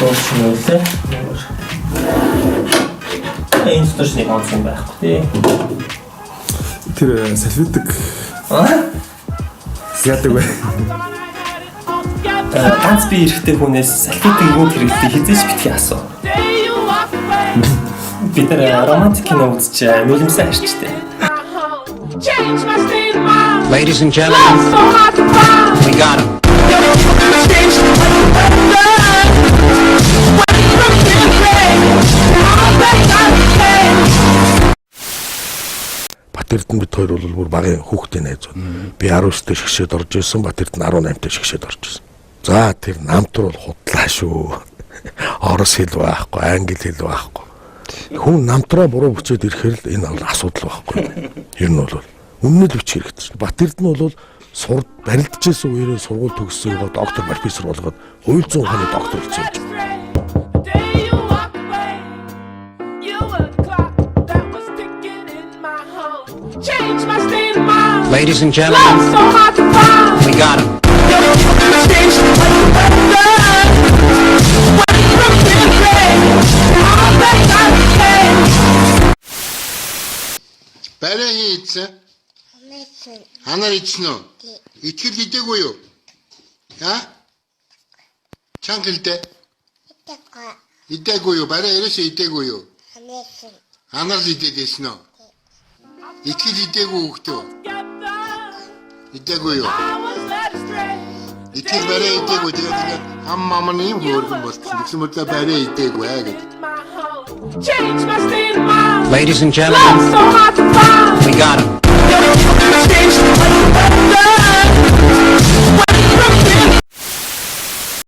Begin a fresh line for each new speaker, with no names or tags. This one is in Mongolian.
болчихно үлээ. Энэ стож нэг онцгой байхгүй тий.
Тэр салфетик яадаг вэ?
Ганц би эрэхтэй хүнээс салфетик юу хэрэгтэй хизээч битгий асуу. Бид романтик кино үзэж нулимсаа харчтэй.
Ladies and gentlemen, we got him.
Батэрдэн бид хоёр бол бүр багын хүүхдийн найзууд. Би 19-т шгшээд орж исэн, Батэрдэн 18-т шгшээд орж исэн. За тэр намтар бол худлаа шүү. Орос хэл байхгүй, англи хэл байхгүй. Хүн намтраа буруу бүчээд ирэхээр л энэ бол асуудал байхгүй. Ер нь бол өмнөд бичих хэрэгтэй. Батэрдэн бол барилдажсэн үеэрээ сургууль төгссөн гоо доктор профессор болгоод хуйлзан ухааны доктор болсон.
Ladies and gentlemen, we got him.
Барай хийцэн. Ханаар ичсэн үү? Итгэл идээггүй юу? Чанга хэлдэ. Идээггүй юу? Барай ерөөсөө идээггүй юу? Ханаар л идээдсэн үү? Итгэл идээггүй хөхтөө. Идээггүй юу? Итгэл барай идээггүй тэгээд ам мамны юм хөөргөн болсон. Тэгсэн мэт барай идээггүй гэдэг.
Ladies and gentlemen, we got him.